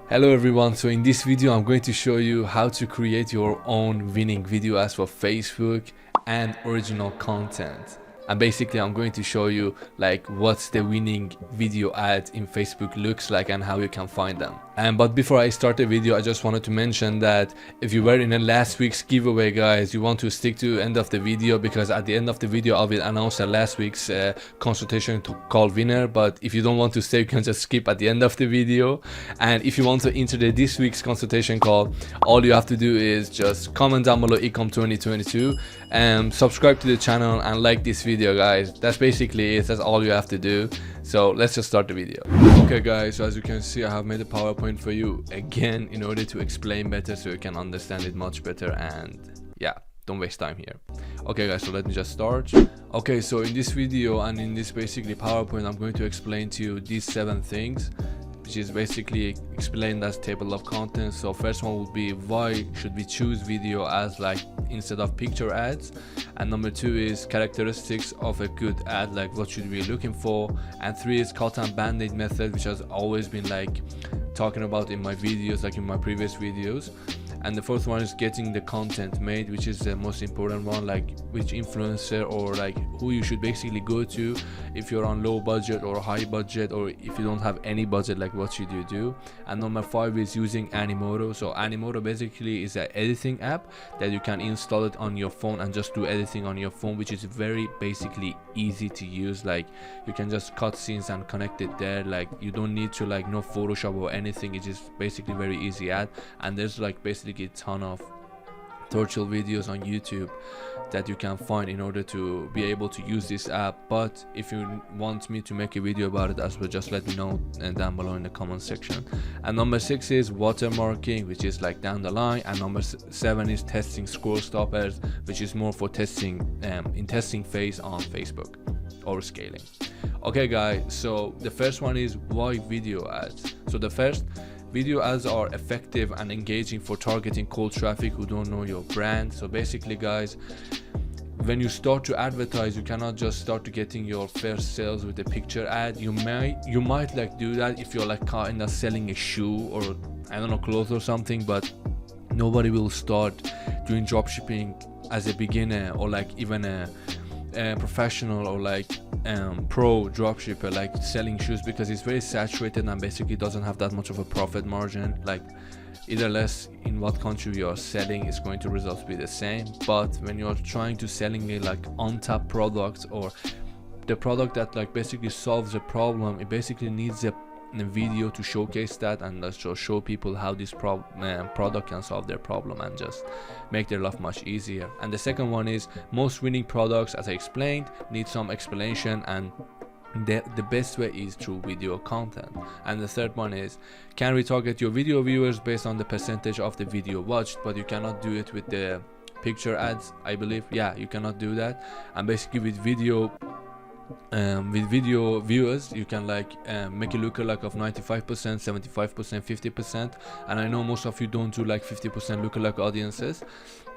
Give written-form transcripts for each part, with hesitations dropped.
Hello everyone, so in this video I'm going to show you how to create your own winning video ads for Facebook and original content. And basically I'm going to show you like what's the winning video ad in Facebook looks like and how you can find them. But before I start the video, I just wanted to mention that if you were in the last week's giveaway, guys, you want to stick to the end of the video, because at the end of the video I will announce the last week's consultation call winner. But if you don't want to stay, you can just skip at the end of the video. And if you want to enter this week's consultation call, all you have to do is just comment down below Ecom 2022 and subscribe to the channel and like this video, guys. That's basically it. That's all you have to do. So let's just start the video. Okay guys, so as you can see, I have made a PowerPoint for you again in order to explain better so you can understand it much better, and yeah, don't waste time here. Okay guys, so let me just start. Okay, so in this video and in this basically PowerPoint, I'm going to explain to you these 7 things, which is basically explained as table of contents. So first one would be why should we choose video as like instead of picture ads, and number 2 is characteristics of a good ad, like what should we be looking for, and 3 is cut and band-aid method, which has always been like talking about in my videos, like in my previous videos. And the 4th one is getting the content made, which is the most important one, like which influencer or like who you should basically go to if you're on low budget or high budget, or if you don't have any budget, like what should you do. And number 5 is using Animoto. So Animoto basically is an editing app that you can install it on your phone and just do editing on your phone, which is very basically easy to use. Like you can just cut scenes and connect it there, like you don't need to like know Photoshop or anything. It is basically very easy ad, and there's like basically a ton of tutorial videos on YouTube that you can find in order to be able to use this app. But if you want me to make a video about it as well, just let me know down below in the comment section. And number 6 is watermarking, which is like down the line. And number 7 is testing scroll stoppers, which is more for testing in testing phase on Facebook or scaling. Okay guys, so the first one is why video ads. So the first, video ads are effective and engaging for targeting cold traffic who don't know your brand. So basically guys, when you start to advertise, you cannot just start to getting your first sales with a picture ad. You might like do that if you're like kind of selling a shoe or I don't know, clothes or something, but nobody will start doing dropshipping as a beginner or like even a professional or like pro dropshipper, like selling shoes, because it's very saturated and basically doesn't have that much of a profit margin. Like either less in what country you are selling is going to result to be the same. But when you're trying to selling a like on-top product or the product that like basically solves a problem, it basically needs a video to showcase that and just show people how this product can solve their problem and just make their life much easier. And the second one is most winning products, as I explained, need some explanation, and the best way is through video content. And the third one is can retarget your video viewers based on the percentage of the video watched, but you cannot do it with the picture ads, I believe. Yeah, you cannot do that. And basically with video viewers, you can like make a lookalike of 95%, 75%, 50%. And I know most of you don't do like 50% lookalike audiences,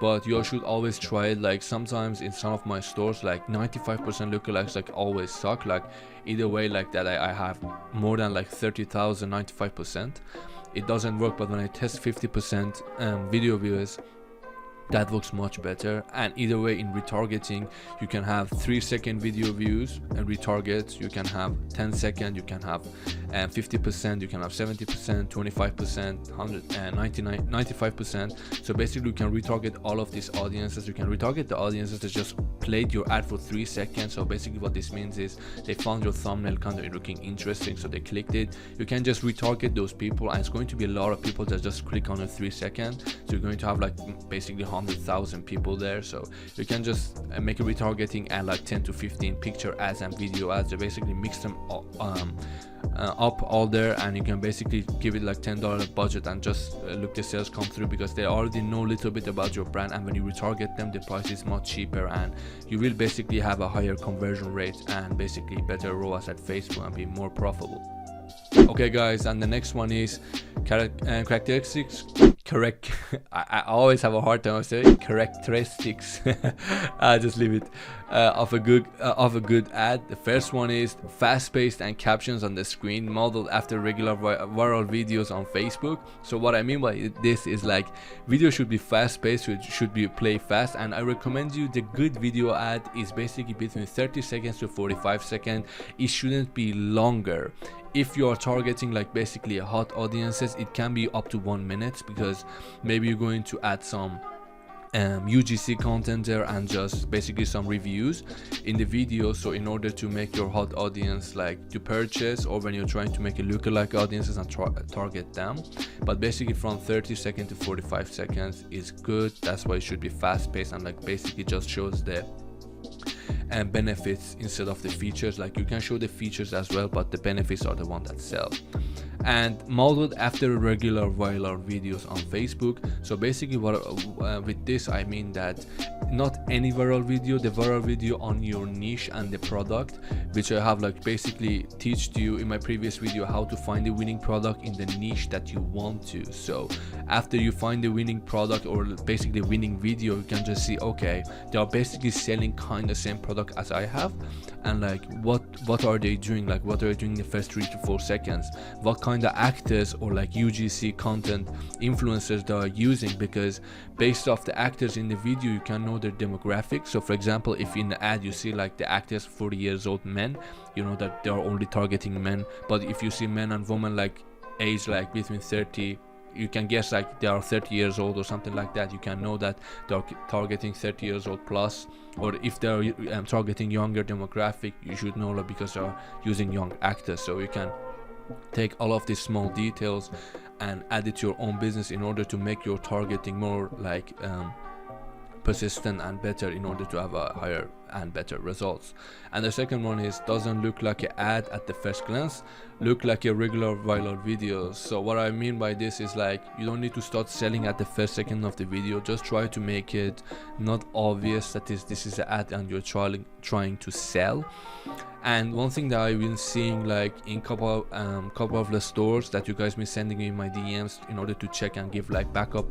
but you should always try it. Like sometimes in some of my stores, like 95% lookalikes like always suck. Like either way, like that I have more than like 30,000 95%, it doesn't work. But when I test 50% video viewers, that works much better. And either way, in retargeting, you can have 3-second video views and retarget, you can have 10-second, you can have 50%, you can have 70%, 25%, 199, 95%. So basically you can retarget all of these audiences. You can retarget the audiences that just played your ad for 3 seconds. So basically what this means is they found your thumbnail kind of looking interesting, so they clicked it. You can just retarget those people, and it's going to be a lot of people that just click on a 3 second. So you're going to have like basically 100,000 people there. So you can just make a retargeting and like 10 to 15 picture ads and video ads. You basically mix them up all there, and you can basically give it like $10 budget and just look the sales come through, because they already know a little bit about your brand. And when you retarget them, the price is much cheaper and you will basically have a higher conversion rate and basically better ROAS at Facebook and be more profitable. Okay guys, and the next one is characteristics. I always have a hard time saying characteristics. I just leave it. of a good ad. The first one is fast-paced and captions on the screen modeled after regular viral videos on Facebook. So what I mean by this is like video should be fast-paced, it should be play fast, and I recommend you the good video ad is basically between 30 seconds to 45 seconds. It shouldn't be longer. If you are targeting like basically hot audiences, it can be up to 1 minute, because maybe you're going to add some UGC content there and just basically some reviews in the video. So in order to make your hot audience like to purchase, or when you're trying to make a lookalike audiences and target them, but basically from 30 seconds to 45 seconds is good. That's why it should be fast paced and like basically just shows the benefits instead of the features. Like you can show the features as well, but the benefits are the one that sell. And modeled after regular viral videos on Facebook. So basically what with this I mean that not any viral video, the viral video on your niche and the product, which I have like basically teached you in my previous video how to find the winning product in the niche that you want to. So after you find the winning product or basically winning video, you can just see, okay, they are basically selling kind of same product as I have, and like what are they doing, like what are they doing in the first 3 to 4 seconds, what kind of actors or like UGC content influencers they are using, because based off the actors in the video you can know their demographics. So for example, if in the ad you see like the actors 40 years old men, you know that they are only targeting men. But if you see men and women like age like between 30, you can guess like they are 30 years old or something like that. You can know that they're targeting 30 years old plus. Or if they're targeting younger demographic, you should know that because they're using young actors. So you can take all of these small details and add it to your own business in order to make your targeting more like persistent and better, in order to have a higher and better results. And the second one is doesn't look like an ad at the first glance, look like a regular viral video. So what I mean by this is like you don't need to start selling at the first second of the video. Just try to make it not obvious that this is an ad and you're trying to sell. And one thing that I've been seeing like in couple of the stores that you guys been sending me in my DMs in order to check and give like backup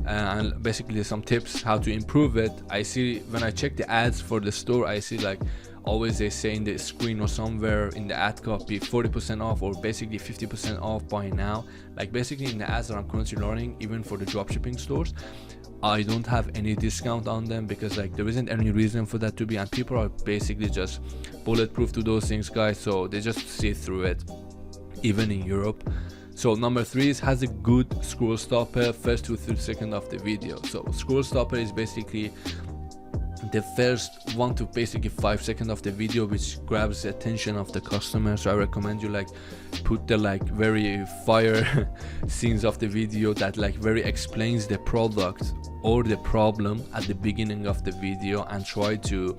and basically some tips how to improve it. I see when I check the ads for the store, I see like always they say in the screen or somewhere in the ad copy 40% off or basically 50% off by now. Like basically in the ads that I'm currently running, even for the dropshipping stores, I don't have any discount on them because like there isn't any reason for that to be, and people are basically just bulletproof to those things, guys, so they just see through it even in Europe. So number 3 is has a good scroll stopper first to 3 seconds of the video. So scroll stopper is basically the first 1 to basically 5 seconds of the video which grabs the attention of the customer. So I recommend you like put the like very fire scenes of the video that like very explains the product or the problem at the beginning of the video, and try to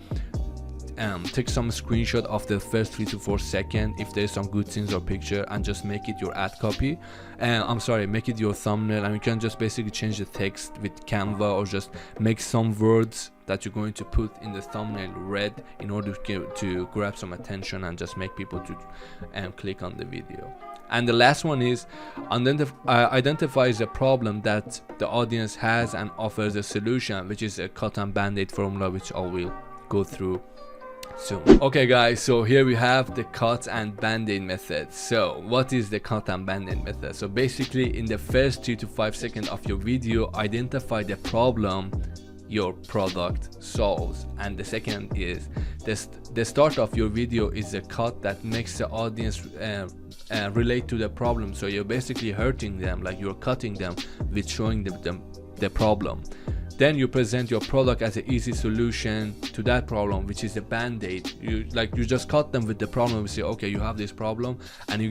take some screenshot of the first 3 to 4 seconds if there's some good scenes or picture, and just make it your ad copy, make it your thumbnail. And you can just basically change the text with Canva, or just make some words that you're going to put in the thumbnail red in order to grab some attention and just make people to click on the video. And the last one is identifies the problem that the audience has and offers a solution, which is a cut and band-aid formula, which I will go through soon. Okay guys, so here we have the cut and band-aid method. So what is the cut and band-aid method? So basically in the first 3 to 5 seconds of your video, identify the problem your product solves. And the second is the start of your video is a cut that makes the audience relate to the problem. So you're basically hurting them, like you're cutting them with showing them the problem. Then you present your product as an easy solution to that problem, which is a band-aid. You just cut them with the problem. You say, okay, you have this problem, and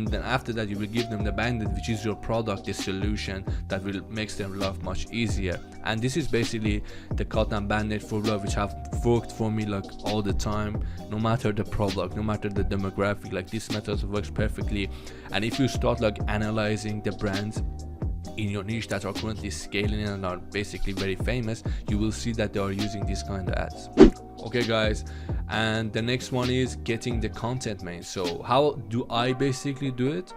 then after that you will give them the band-aid, which is your product, the solution that will makes them life much easier. And this is basically the cut and band-aid formula, which have worked for me like all the time, no matter the product, no matter the demographic. Like this method works perfectly. And if you start like analyzing the brands in your niche that are currently scaling and are basically very famous, you will see that they are using this kind of ads. Okay guys, and the next one is getting the content made. So how do I basically do it?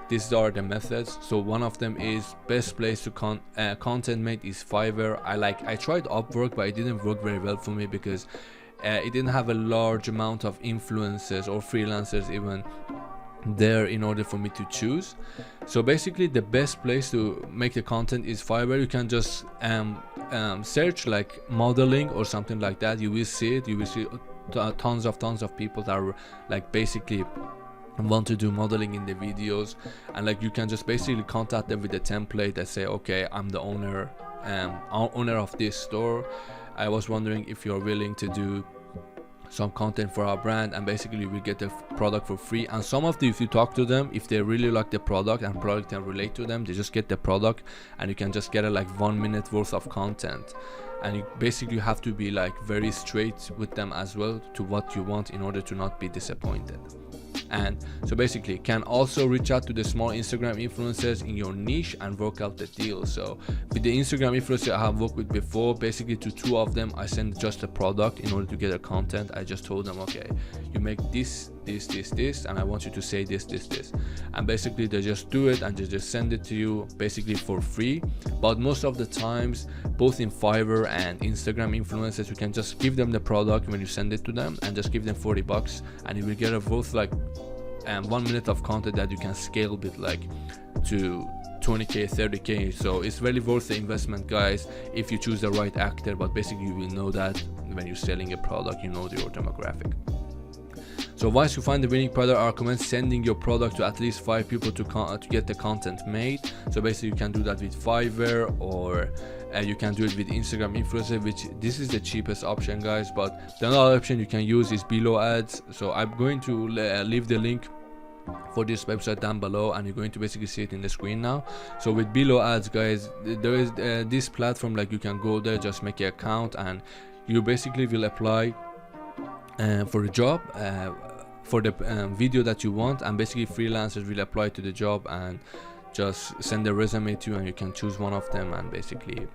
These are the methods. So one of them is best place to content made is Fiverr. I tried Upwork, but it didn't work very well for me because it didn't have a large amount of influencers or freelancers even there in order for me to choose. So basically the best place to make the content is Fiverr. You can just search like modeling or something like that. You will see it. You will see tons of people that are like basically want to do modeling in the videos, and like you can just basically contact them with a template that say, okay, I'm the owner of this store. I was wondering if you're willing to do some content for our brand, and basically we get the product for free. And some of the, if you talk to them, if they really like the product and product can relate to them, they just get the product, and you can just get like 1 minute worth of content. And you basically have to be like very straight with them as well to what you want in order to not be disappointed. And so basically can also reach out to the small Instagram influencers in your niche and work out the deal. So with the Instagram influencers I have worked with before, basically to 2 of them I sent just a product in order to get their content. I just told them, okay, you make this, and I want you to say this, and basically they just do it and they just send it to you basically for free. But most of the times, both in Fiverr and Instagram influencers, you can just give them the product when you send it to them and just give them $40, and you will get a worth like 1 minute of content that you can scale with like to 20k, 30k. So it's really worth the investment, guys, if you choose the right actor. But basically you will know that when you're selling a product, you know your demographic. So once you find the winning product, I recommend sending your product to at least 5 people to get the content made. So basically you can do that with Fiverr, or you can do it with Instagram influencer, which this is the cheapest option, guys. But the other option you can use is below ads. So I'm going to leave the link for this website down below, and you're going to basically see it in the screen now. So with below ads, guys, there is this platform, like you can go there, just make an account, and you basically will apply for a job for the video that you want, and basically freelancers will apply to the job and just send their resume to you, and you can choose one of them and basically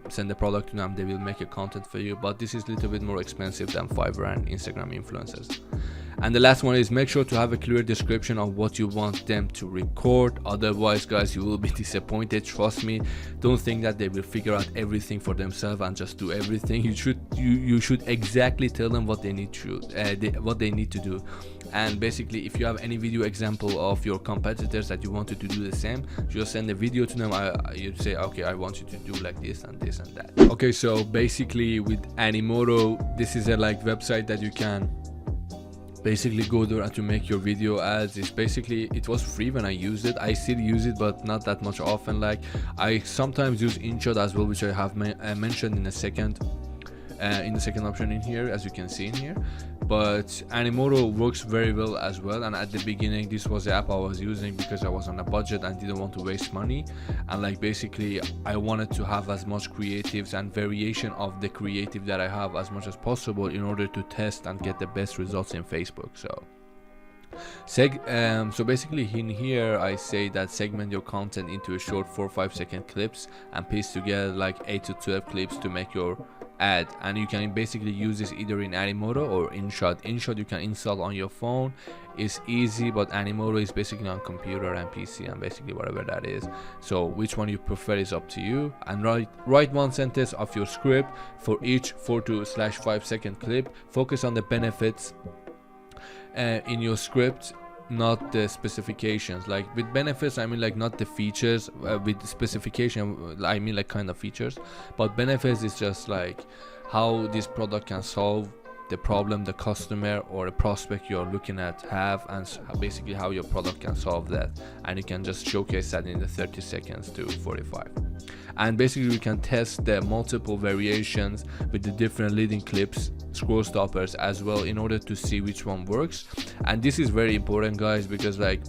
send the product to them. They will make a content for you, but this is a little bit more expensive than Fiverr and Instagram influencers. And the last one is make sure to have a clear description of what you want them to record. Otherwise, guys, you will be disappointed. Trust me. Don't think that they will figure out everything for themselves and just do everything. You should exactly tell them what they need to do. And basically, if you have any video example of your competitors that you wanted to do the same, just send a video to them. You say, okay, I want you to do like this and this and that. Okay, so basically with Animoto, this is a like website that you can basically go there and to make your video ads. It's basically, it was free when I used it. I still use it, but not that much often. Like I sometimes use InShot as well, which I have mentioned in the second option in here, as you can see in here. But Animoto works very well as well, and at the beginning this was the app I was using because I was on a budget and didn't want to waste money, and like basically I wanted to have as much creatives and variation of the creative that I have as much as possible in order to test and get the best results in Facebook. So basically in here I say that segment your content into a short 4-5 second clips and piece together like 8 to 12 clips to make your ad. And you can basically use this either in Animoto or InShot. InShot you can install on your phone, it's easy, but Animoto is basically on computer and PC and basically whatever that is. So which one you prefer is up to you. And write 1 sentence of your script for each 4-5 second clip. Focus on the benefits in your script, not the specifications. Like with benefits I mean like not the features, with specification I mean like kind of features, but benefits is just like how this product can solve the problem the customer or a prospect you're looking at have, and basically how your product can solve that, and you can just showcase that in the 30 seconds to 45. And basically we can test the multiple variations with the different leading clips, scroll stoppers as well, in order to see which one works. And this is very important, guys, because like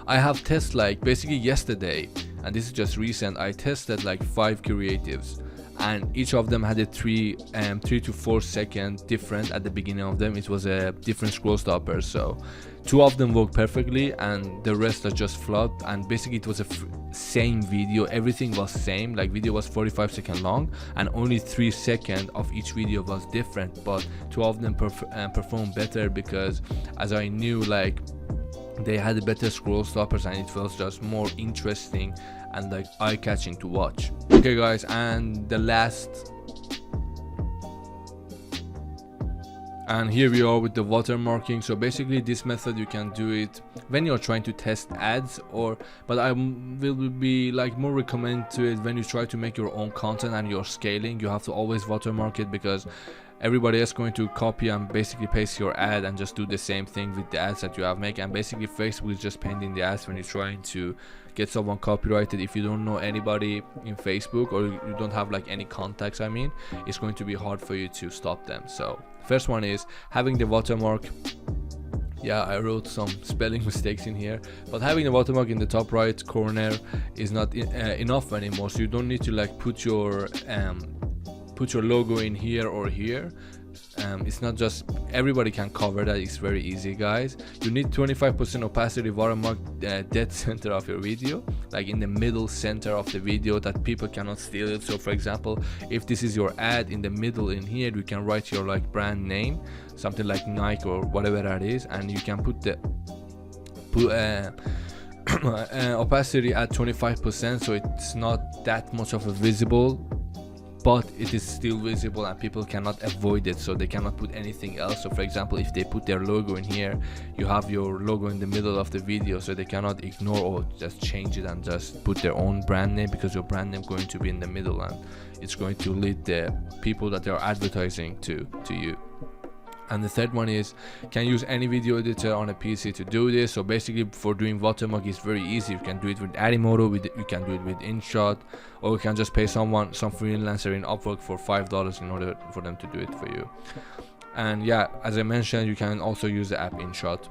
I have tested like basically yesterday, and this is just recent, I tested like 5 creatives, and each of them had a 3 to 4 second different at the beginning of them. It was a different scroll stopper, so 2 of them worked perfectly and the rest are just flopped. And basically it was a same video, everything was same, like video was 45 seconds long and only 3 seconds of each video was different, but 2 of them performed better because as I knew like they had better scroll stoppers and it was just more interesting and like eye-catching to watch. Okay guys, and the last And here we are with the watermarking. So basically this method you can do it when you're trying to test ads, but I will be like more recommend to it when you try to make your own content and you're scaling. You have to always watermark it, because everybody is going to copy and basically paste your ad and just do the same thing with the ads that you have made. And basically Facebook is just painting the ads when you're trying to get someone copyrighted. If you don't know anybody in Facebook, or you don't have like any contacts, I mean, it's going to be hard for you to stop them. So first one is having the watermark. Yeah, I wrote some spelling mistakes in here, but having the watermark in the top right corner is not enough anymore. So you don't need to like put your logo in here or here. It's not just everybody can cover that. It's very easy, guys. You need 25% opacity watermark dead center of your video, like in the middle center of the video, that people cannot steal it. So for example, if this is your ad, in the middle in here you can write your like brand name, something like Nike or whatever that is, and you can put the opacity at 25%, so it's not that much of a visible, but it is still visible and people cannot avoid it, so they cannot put anything else. So for example, if they put their logo in here, you have your logo in the middle of the video, so they cannot ignore or just change it and just put their own brand name, because your brand name is going to be in the middle and it's going to lead the people that they are advertising to you. And the third one is, can use any video editor on a PC to do this. So basically for doing watermark is very easy. You can do it with Animoto, you can do it with InShot, or you can just pay some freelancer in Upwork for $5 in order for them to do it for you. And yeah, as I mentioned, you can also use the app InShot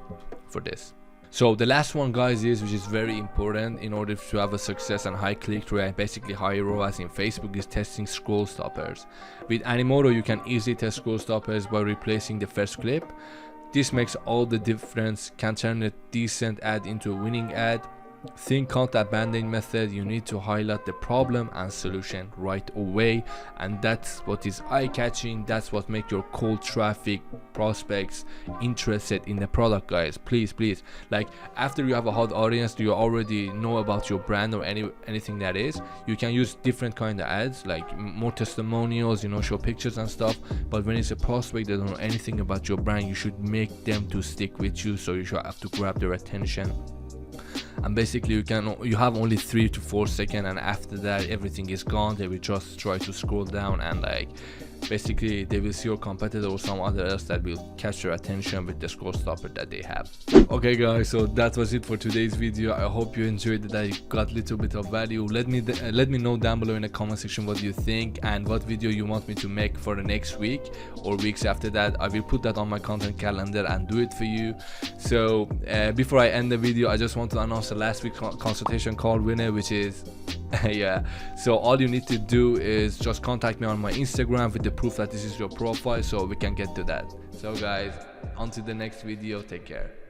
for this. So the last one, guys, which is very important in order to have a success and high click-through and basically high ROAS in Facebook, is testing scroll stoppers. With Animoto, you can easily test scroll stoppers by replacing the first clip. This makes all the difference, can turn a decent ad into a winning ad. Think content band-aid method. You need to highlight the problem and solution right away, and that's what is eye-catching. That's what makes your cold traffic prospects interested in the product, guys. Please, like after you have a hot audience, do you already know about your brand or anything that is, you can use different kind of ads, like more testimonials, you know, show pictures and stuff. But when it's a prospect that don't know anything about your brand, you should make them to stick with you, so you should have to grab their attention. And basically you have only 3 to 4 seconds, and after that everything is gone. They will just try to scroll down, and like basically they will see your competitor or some other else that will catch their attention with the scroll stopper that they have. Okay guys, so that was it for today's video. I hope you enjoyed it, that you got a little bit of value. Let me know down below in the comment section what you think and what video you want me to make for the next week or weeks after that. I will put that on my content calendar and do it for you. So before I end the video, I just want to announce the last week's consultation call winner, which is yeah, so all you need to do is just contact me on my Instagram with the proof that this is your profile, so we can get to that. So guys, until the next video, take care.